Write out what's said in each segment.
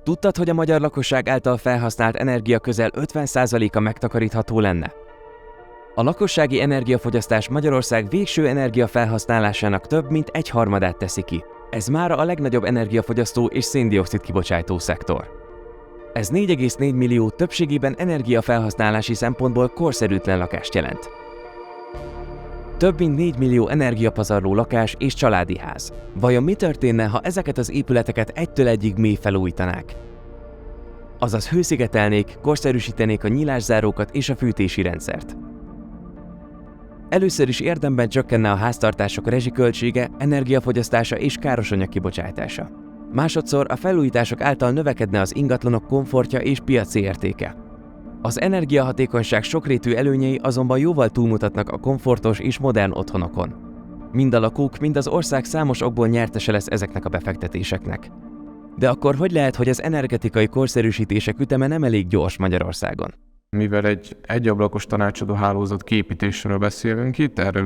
Tudtad, hogy a magyar lakosság által felhasznált energia közel 50%-a megtakarítható lenne? A lakossági energiafogyasztás Magyarország végső energiafelhasználásának több mint 1/3 teszi ki. Ez mára a legnagyobb energiafogyasztó és széndioxid kibocsátó szektor. Ez 4,4 millió többségében energiafelhasználási szempontból korszerűtlen lakást jelent. Több mint 4 millió energiapazarló lakás és családi ház. Vajon mi történne, ha ezeket az épületeket egytől egyig mély felújítanák? Azaz hőszigetelnék, korszerűsítenék a nyílászárókat és a fűtési rendszert. Először is érdemben csökkenne a háztartások rezsiköltsége, energiafogyasztása és károsanyag kibocsátása. Másodszor a felújítások által növekedne az ingatlanok komfortja és piaci értéke. Az energiahatékonyság sokrétű előnyei azonban jóval túlmutatnak a komfortos és modern otthonokon. Mind a lakók, mind az ország számos okból nyertese lesz ezeknek a befektetéseknek. De akkor hogy lehet, hogy az energetikai korszerűsítések üteme nem elég gyors Magyarországon? Mivel egy egyablakos tanácsadó hálózat kiépítésről beszélünk itt, erre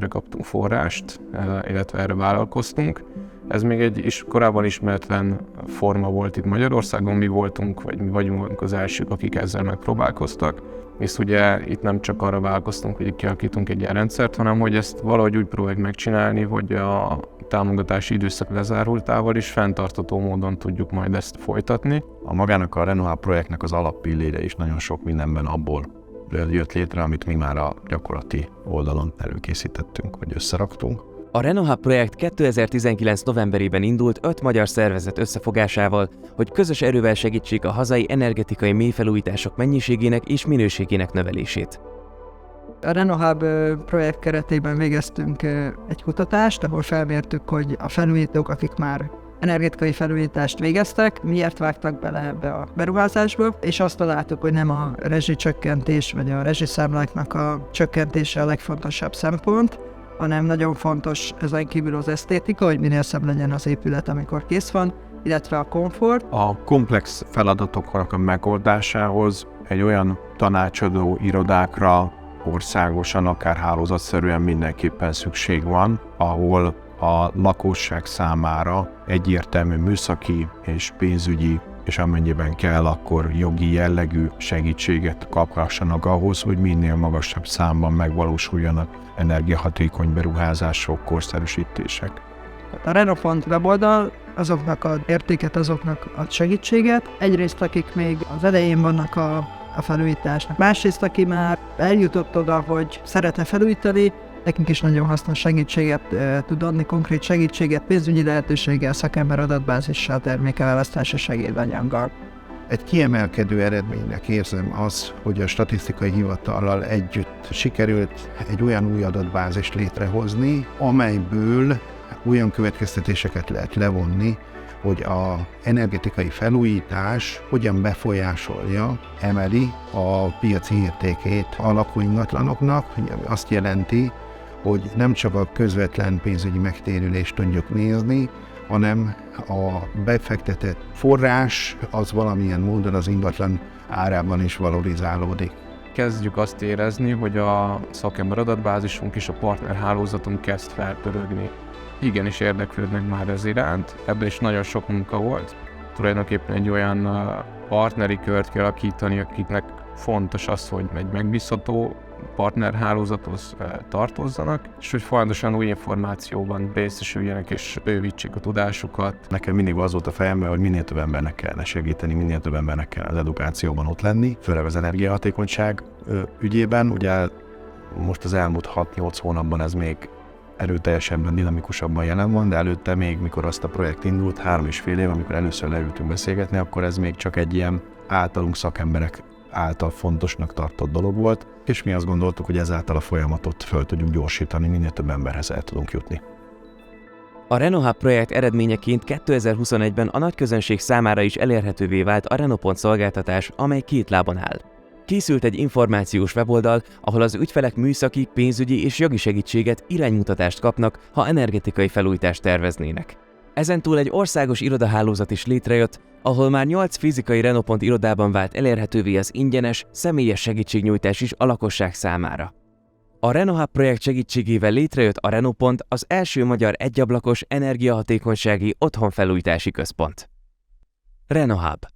kaptunk forrást, illetve erre vállalkoztunk. Ez még egy korábban ismeretlen forma volt itt Magyarországon, mi vagyunk az elsők, akik ezzel megpróbálkoztak. És ugye itt nem csak arra vállalkoztunk, hogy kialakítunk egy ilyen rendszert, hanem hogy ezt valahogy úgy próbáljuk megcsinálni, hogy a támogatási időszak lezárultával is fenntartható módon tudjuk majd ezt folytatni. Magának a RenoHub projektnek az alappillére is nagyon sok mindenben abból jött létre, amit mi már a gyakorlati oldalon előkészítettünk, vagy összeraktunk. A RenoHub projekt 2019. novemberében indult 5 magyar szervezet összefogásával, hogy közös erővel segítsék a hazai energetikai mélyfelújítások mennyiségének és minőségének növelését. A RenoHub projekt keretében végeztünk egy kutatást, ahol felmértük, hogy a felújítók, akik már energetikai felújítást végeztek, miért vágtak bele ebbe a beruházásba, és azt találtuk, hogy nem a rezsicsökkentés vagy a rezsiszámláknak a csökkentése a legfontosabb szempont, hanem nagyon fontos ezen kívül az esztétika, hogy minél szebb legyen az épület, amikor kész van, illetve a komfort. A komplex feladatoknak a megoldásához egy olyan tanácsadó irodákra országosan, akár hálózatszerűen mindenképpen szükség van, ahol a lakosság számára egyértelmű műszaki és pénzügyi, és amennyiben kell, akkor jogi jellegű segítséget kaphassanak ahhoz, hogy minél magasabb számban megvalósuljanak energiahatékony beruházások, korszerűsítések. A Renopont weboldal azoknak az értéket, azoknak a segítséget. Egyrészt, akik még az elején vannak a felújításnak. Másrészt, aki már eljutott oda, hogy szeretne felújítani, nekünk is nagyon hasznos segítséget tud adni, konkrét segítséget, pénzügyi lehetőséggel, szakember adatbázissal, termékválasztási segédanyaggal. Egy kiemelkedő eredménynek érzem az, hogy a statisztikai hivatallal együtt sikerült egy olyan új adatbázist létrehozni, amelyből olyan következtetéseket lehet levonni, hogy az energetikai felújítás hogyan befolyásolja, emeli a piaci értékét a lakóingatlanoknak. Azt jelenti, hogy nem csak a közvetlen pénzügyi megtérülést tudjuk nézni, hanem a befektetett forrás az valamilyen módon az ingatlan árában is valorizálódik. Kezdjük azt érezni, hogy a szakember adatbázisunk és a partnerhálózatunk kezd felpörögni. Igenis érdeklődnek már ez iránt, ebben is nagyon sok munka volt. Tulajdonképpen egy olyan partneri kört kialakítani, akiknek fontos az, hogy egy megbízható partnerhálózathoz tartozzanak, és hogy folyamatosan új információban részesüljenek és bővítsék a tudásukat. Nekem mindig az volt a fejemben, hogy minél több embernek kellene segíteni, minél több embernek kell az edukációban ott lenni, főleg az energiahatékonyság ügyében. Ugye most az elmúlt 6-8 hónapban ez még erőteljesebben, dinamikusabban jelen van, de előtte még, mikor azt a projekt indult, 3,5 év, amikor először leültünk beszélgetni, akkor ez még csak egy ilyen általunk szakemberek által fontosnak tartott dolog volt, és mi azt gondoltuk, hogy ezáltal a folyamatot föl tudjuk gyorsítani, minél több emberhez el tudunk jutni. A RenoHub projekt eredményeként 2021-ben a nagyközönség számára is elérhetővé vált a Renopont szolgáltatás, amely 2 lábon áll. Készült egy információs weboldal, ahol az ügyfelek műszaki, pénzügyi és jogi segítséget, iránymutatást kapnak, ha energetikai felújítást terveznének. Ezentúl egy országos irodahálózat is létrejött, ahol már 8 fizikai Renopont irodában vált elérhetővé az ingyenes, személyes segítségnyújtás is a lakosság számára. A RenoHub projekt segítségével létrejött a Renopont, az első magyar egyablakos energiahatékonysági otthonfelújítási központ. Renohub.